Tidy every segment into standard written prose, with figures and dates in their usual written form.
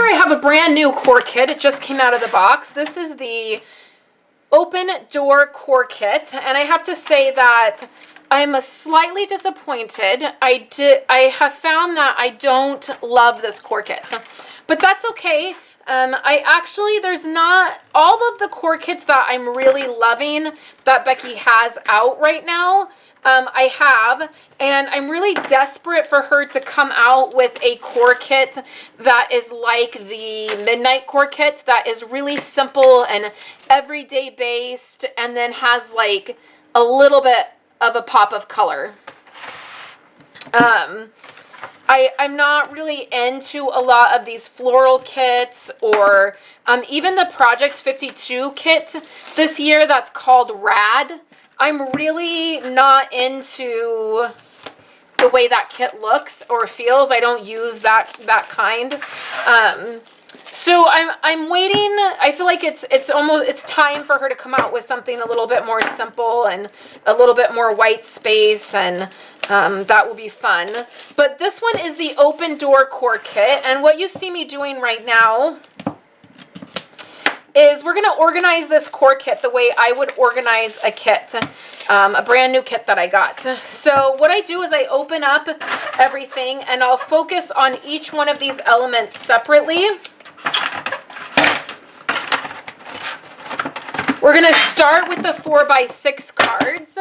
here I have a brand new core kit. It just came out of the box. This is the Open Door Core Kit, and I have to say that I'm slightly disappointed. I have found that I don't love this core kit, but that's okay. There's not all of the core kits that I'm really loving that Becky has out right now. I have, and I'm really desperate for her to come out with a core kit that is like the Midnight Core Kit, that is really simple and everyday based, and then has like a little bit of a pop of color. I'm not really into a lot of these floral kits, or even the Project 52 kit this year that's called Rad. I'm really not into the way that kit looks or feels. I don't use that kind. So I'm waiting. I feel like it's time for her to come out with something a little bit more simple and a little bit more white space, and that will be fun. But this one is the Open Door Core Kit, and what you see me doing right now is we're going to organize this core kit the way I would organize a kit, a brand new kit that I got. So what I do is I open up everything, and I'll focus on each one of these elements separately. We're going to start with the 4x6 cards.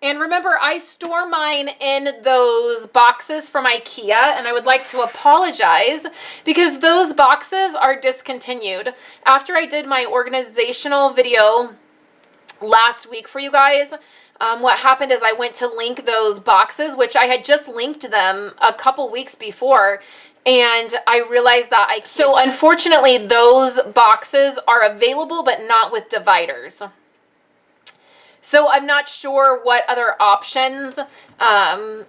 And remember, I store mine in those boxes from IKEA, and I would like to apologize because those boxes are discontinued. After I did my organizational video last week for you guys, what happened is I went to link those boxes, which I had just linked them a couple weeks before, and I realized that so unfortunately those boxes are available but not with dividers. So I'm not sure what other options are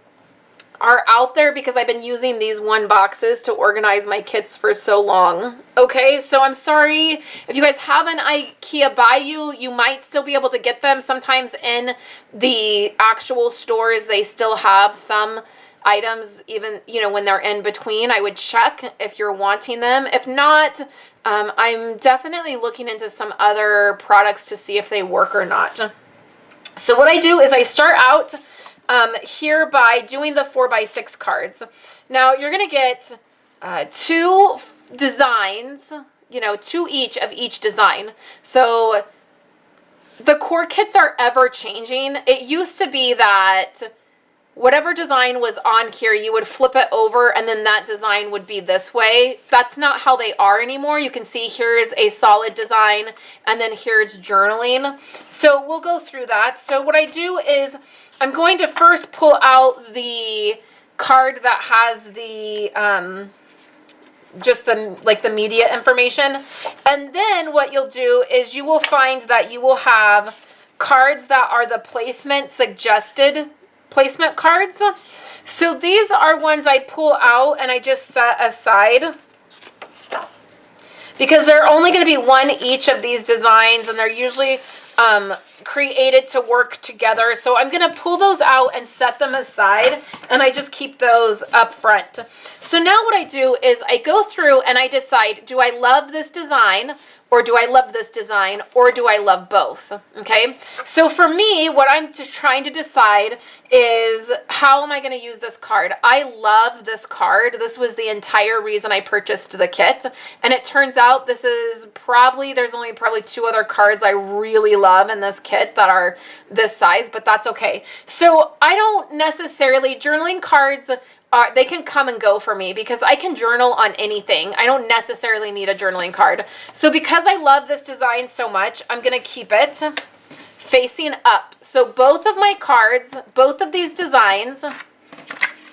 out there, because I've been using these one boxes to organize my kits for so long. Okay, so I'm sorry. If you guys have an IKEA by you, you might still be able to get them. Sometimes in the actual stores, they still have some items, even, you know, when they're in between. I would check if you're wanting them. If not, I'm definitely looking into some other products to see if they work or not. So what I do is I start out here by doing the 4x6 cards. Now you're going to get 2 designs, you know, 2 each of each design. So the core kits are ever changing. It used to be that whatever design was on here, you would flip it over and then that design would be this way. That's not how they are anymore. You can see here's a solid design and then here's journaling. So we'll go through that. So what I do is I'm going to first pull out the card that has the just the media information. And then what you'll do is you will find that you will have cards that are the placement suggested placement cards. So these are ones I pull out and I just set aside because they're only going to be 1 each of these designs, and they're usually created to work together. So I'm going to pull those out and set them aside, and I just keep those up front. So now what I do is I go through and I decide, do I love this design, or do I love this design, or do I love both? Okay, so for me, what I'm trying to decide is, how am I going to use this card? I love this card. This was the entire reason I purchased the kit, and it turns out this is there's only probably 2 other cards I really love in this kit that are this size, but that's okay. So I don't necessarily, journaling cards, they can come and go for me because I can journal on anything. I don't necessarily need a journaling card. So because I love this design so much, I'm going to keep it facing up. So both of my cards, both of these designs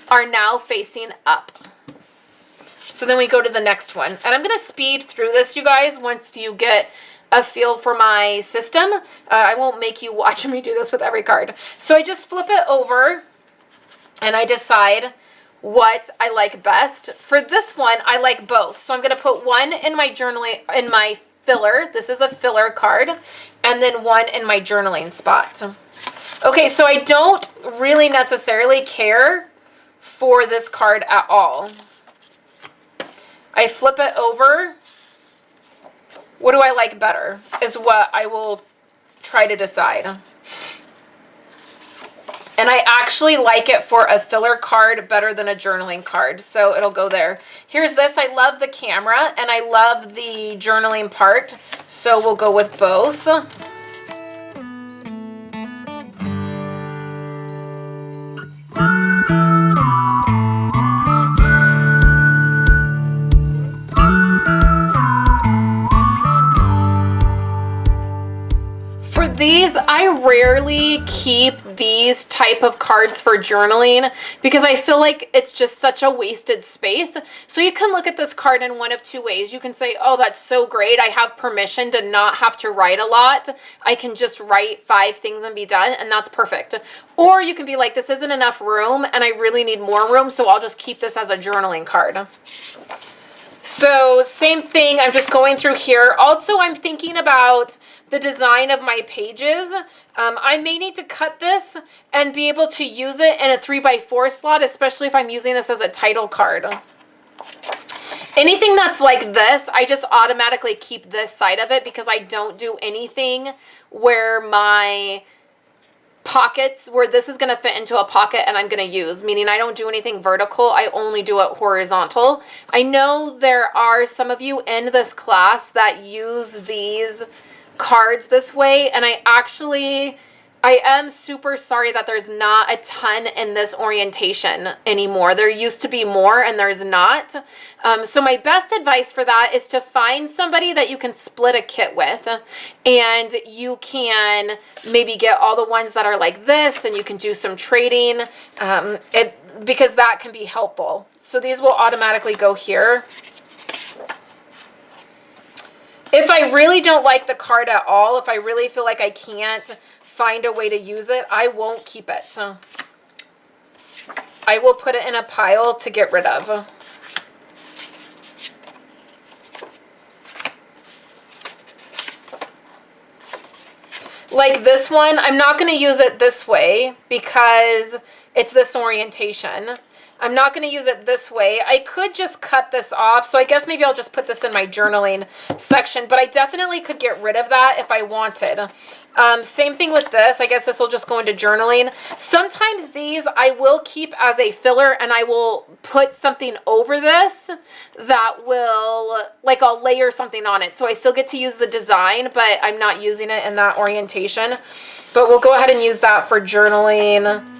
are now facing up. So then we go to the next one. And I'm going to speed through this, you guys, once you get a feel for my system. I won't make you watch me do this with every card. So I just flip it over and I decide what I like best. For this one, I like both. So I'm going to put 1 in my journaling, in my filler. This is a filler card. And then 1 in my journaling spot. Okay, so I don't really necessarily care for this card at all. I flip it over. What do I like better is what I will try to decide. And I actually like it for a filler card better than a journaling card, so it'll go there. Here's this. I love the camera, and I love the journaling part, so we'll go with both. These, I rarely keep these type of cards for journaling because I feel like it's just such a wasted space. So you can look at this card in one of two ways. You can say, oh, that's so great. I have permission to not have to write a lot. I can just write 5 things and be done, and that's perfect. Or you can be like, this isn't enough room and I really need more room, so I'll just keep this as a journaling card. So same thing, I'm just going through here. Also, I'm thinking about the design of my pages. I may need to cut this and be able to use it in a 3x4 slot, especially if I'm using this as a title card. Anything that's like this, I just automatically keep this side of it because I don't do anything where my pockets, where this is going to fit into a pocket and I'm going to use, meaning I don't do anything vertical, I only do it horizontal. I know there are some of you in this class that use these cards this way, and I am super sorry that there's not a ton in this orientation anymore. There used to be more and there's not. So my best advice for that is to find somebody that you can split a kit with, and you can maybe get all the ones that are like this and you can do some trading because that can be helpful. So these will automatically go here. If I really don't like the card at all, if I really feel like I can't find a way to use it, I won't keep it. So I will put it in a pile to get rid of. Like this one, I'm not going to use it this way because it's this orientation. I'm not going to use it this way. I could just cut this off, so I guess maybe I'll just put this in my journaling section, but I definitely could get rid of that if I wanted. Same thing with this. I guess this will just go into journaling. Sometimes these I will keep as a filler, and I will put something over this that will, like I'll layer something on it. So I still get to use the design, but I'm not using it in that orientation. But we'll go ahead and use that for journaling.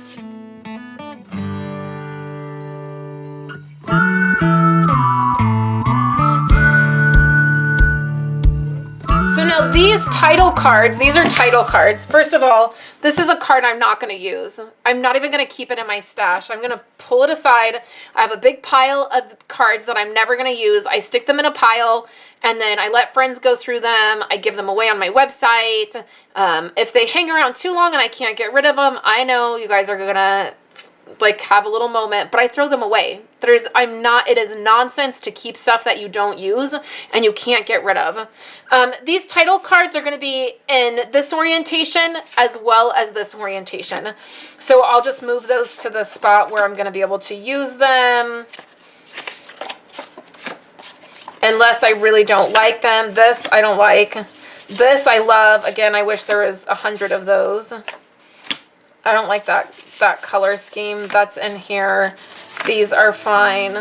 These title cards, these are title cards. First of all, this is a card I'm not going to use. I'm not even going to keep it in my stash. I'm going to pull it aside. I have a big pile of cards that I'm never going to use. I stick them in a pile, and then I let friends go through them. I give them away on my website. If they hang around too long and I can't get rid of them, I know you guys are going to like have a little moment, but I throw them away. It is nonsense to keep stuff that you don't use and you can't get rid of. These title cards are going to be in this orientation as well as this orientation. So I'll just move those to the spot where I'm going to be able to use them. Unless I really don't like them. This I don't like. This I love. Again, I wish there was 100 of those. I don't like that color scheme that's in here. These are fine.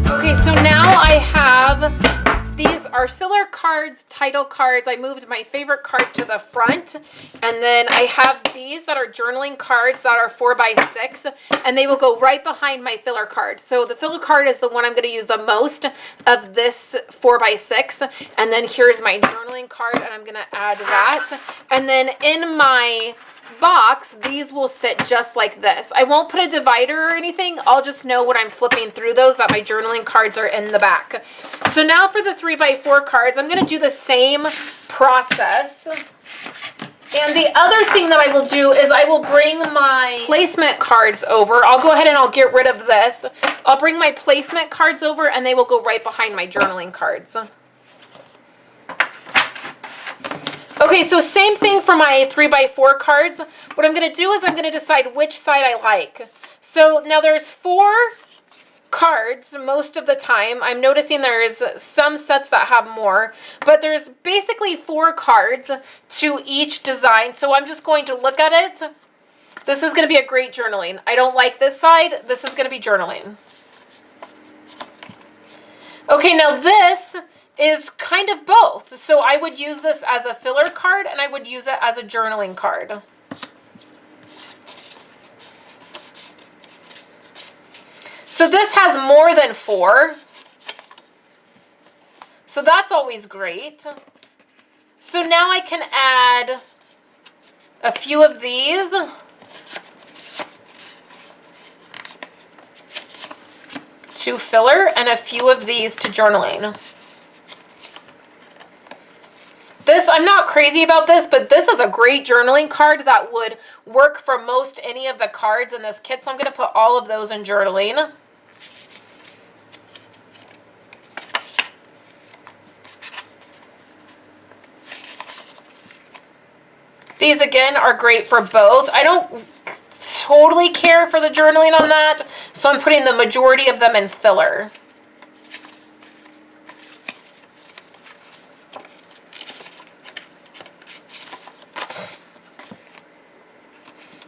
Okay, so now I have, these are filler cards, title cards. I moved my favorite card to the front, and then I have these that are journaling cards that are 4x6, and they will go right behind my filler card. So the filler card is the one I'm going to use the most of this 4x6, and then here's my journaling card, and I'm going to add that. And then in my box, these will sit just like this. I won't put a divider or anything. I'll just know when I'm flipping through those that my journaling cards are in the back. So now for the 3x4 cards, I'm going to do the same process. And the other thing that I will do is I will bring my placement cards over. I'll go ahead and I'll get rid of this. I'll bring my placement cards over and they will go right behind my journaling cards. Okay, so same thing for my 3x4 cards. What I'm going to do is I'm going to decide which side I like. So now there's 4 cards most of the time. I'm noticing there's some sets that have more, but there's basically 4 cards to each design. So I'm just going to look at it. This is going to be a great journaling. I don't like this side. This is going to be journaling. Okay, now this is kind of both. So I would use this as a filler card and I would use it as a journaling card. So this has more than 4. So that's always great. So now I can add a few of these. To filler and a few of these to journaling. This, I'm not crazy about this, but this is a great journaling card that would work for most any of the cards in this kit. So I'm going to put all of those in journaling. These, again, are great for both. I don't totally care for the journaling on that, so I'm putting the majority of them in filler.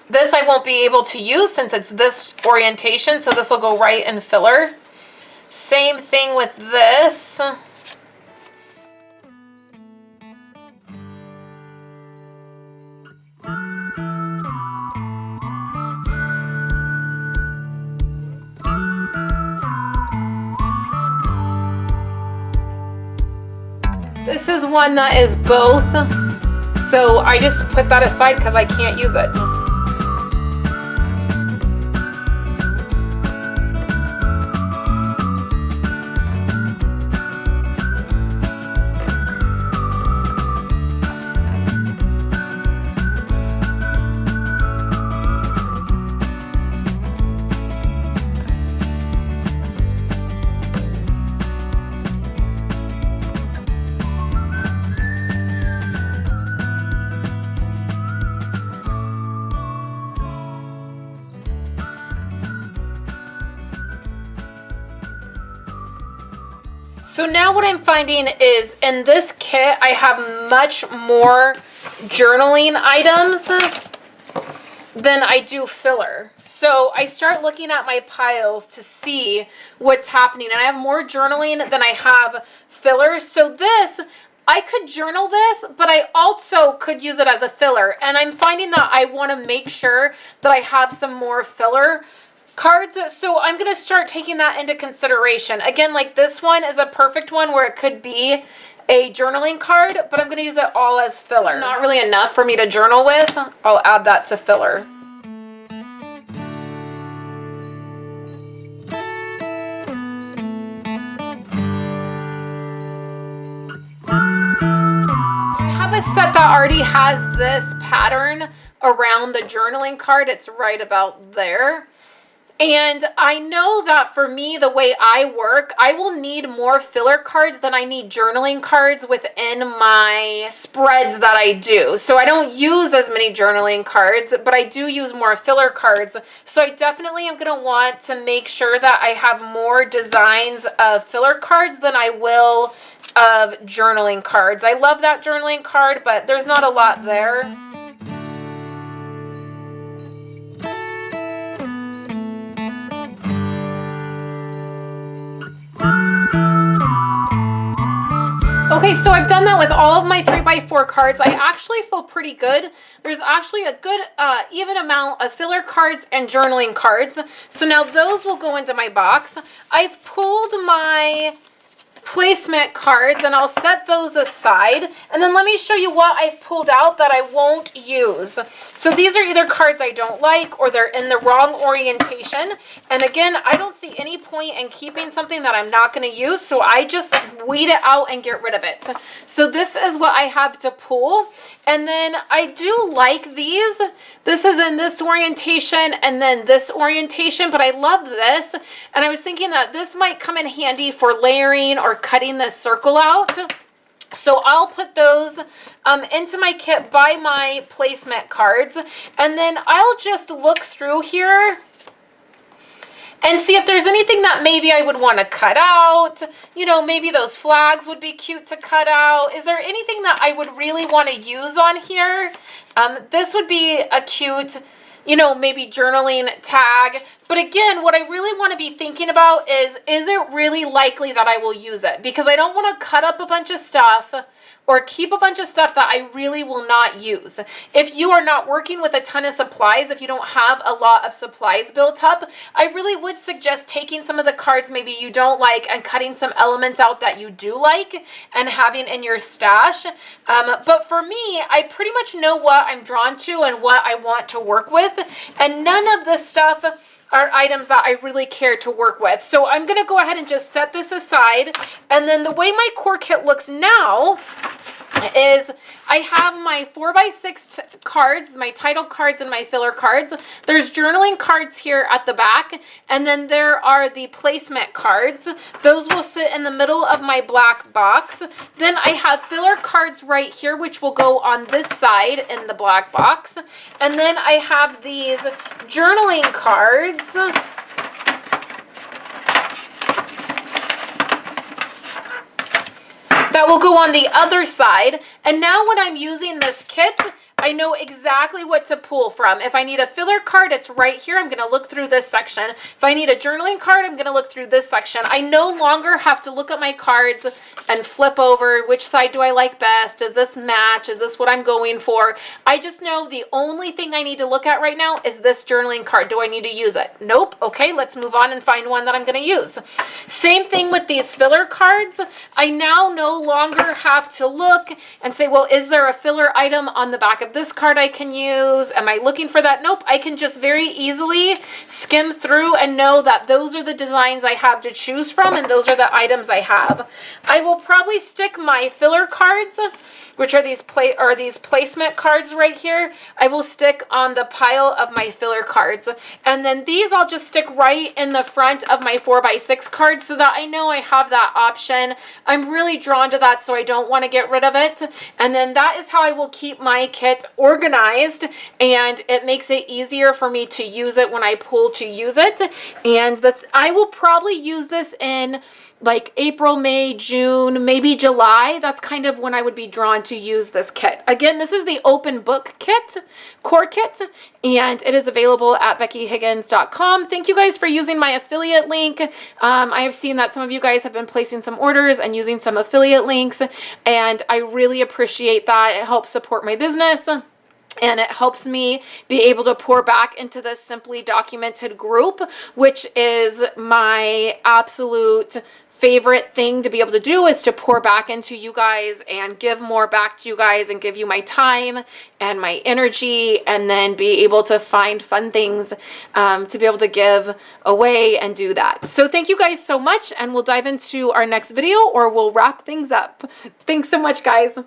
This I won't be able to use since it's this orientation, so this will go right in filler. Same thing with this. This is one that is both, so I just put that aside because I can't use it. So now what I'm finding is in this kit, I have much more journaling items than I do filler. So I start looking at my piles to see what's happening. And I have more journaling than I have filler. So this, I could journal this, but I also could use it as a filler. And I'm finding that I want to make sure that I have some more filler cards, so I'm going to start taking that into consideration. Again, like this one is a perfect one where it could be a journaling card, but I'm going to use it all as filler. It's not really enough for me to journal with. I'll add that to filler. I have a set that already has this pattern around the journaling card. It's right about there. And I know that for me, the way I work, I will need more filler cards than I need journaling cards within my spreads that I do. So I don't use as many journaling cards, but I do use more filler cards. So I definitely am going to want to make sure that I have more designs of filler cards than I will of journaling cards. I love that journaling card, but there's not a lot there. Okay, so I've done that with all of my 3x4 cards. I actually feel pretty good. There's actually a good even amount of filler cards and journaling cards. So now those will go into my box. I've pulled my placement cards and I'll set those aside. And then let me show you what I've pulled out that I won't use. So these are either cards I don't like or they're in the wrong orientation. And again, I don't see any point in keeping something that I'm not going to use. So I just weed it out and get rid of it. So this is what I have to pull. And then I do like these. This is in this orientation and then this orientation, but I love this. And I was thinking that this might come in handy for layering or cutting this circle out. So I'll put those into my kit by my placement cards. And then I'll just look through here and see if there's anything that maybe I would want to cut out. You know, maybe those flags would be cute to cut out. Is there anything that I would really want to use on here? This would be a cute, you know, maybe journaling tag. But again, what I really want to be thinking about is it really likely that I will use it? Because I don't want to cut up a bunch of stuff or keep a bunch of stuff that I really will not use. If you are not working with a ton of supplies, if you don't have a lot of supplies built up, I really would suggest taking some of the cards maybe you don't like and cutting some elements out that you do like and having in your stash. But for me, I pretty much know what I'm drawn to and what I want to work with, and none of this stuff are items that I really care to work with. So I'm going to go ahead and just set this aside. And then the way my core kit looks now is I have my 4x6 cards, my title cards and my filler cards. There's journaling cards here at the back, and then there are the placement cards. Those will sit in the middle of my black box. Then I have filler cards right here, which will go on this side in the black box. And then I have these journaling cards. That will go on the other side. And now when I'm using this kit, I know exactly what to pull from. If I need a filler card, it's right here. I'm going to look through this section. If I need a journaling card, I'm going to look through this section. I no longer have to look at my cards and flip over. Which side do I like best? Does this match? Is this what I'm going for? I just know the only thing I need to look at right now is this journaling card. Do I need to use it? Nope. Okay, let's move on and find one that I'm going to use. Same thing with these filler cards. I now no longer have to look and say, well, is there a filler item on the back of this card I can use? Am I looking for that? Nope. I can just very easily skim through and know that those are the designs I have to choose from, and those are the items I have. I will probably stick my filler cards, which are these placement cards right here. I will stick on the pile of my filler cards. And then these I'll just stick right in the front of my 4x6 cards so that I know I have that option. I'm really drawn to that, so I don't want to get rid of it. And then that is how I will keep my kit organized, and it makes it easier for me to use it when I pull to use it. And I will probably use this in like April, May, June, maybe July. That's kind of when I would be drawn to use this kit. Again, this is the open book kit, core kit, and it is available at beckyhiggins.com. Thank you guys for using my affiliate link. I have seen that some of you guys have been placing some orders and using some affiliate links, and I really appreciate that. It helps support my business. And it helps me be able to pour back into this Simply Documented group, which is my absolute favorite thing to be able to do, is to pour back into you guys and give more back to you guys and give you my time and my energy, and then be able to find fun things to be able to give away and do that. So thank you guys so much, and we'll dive into our next video, or we'll wrap things up. Thanks so much, guys.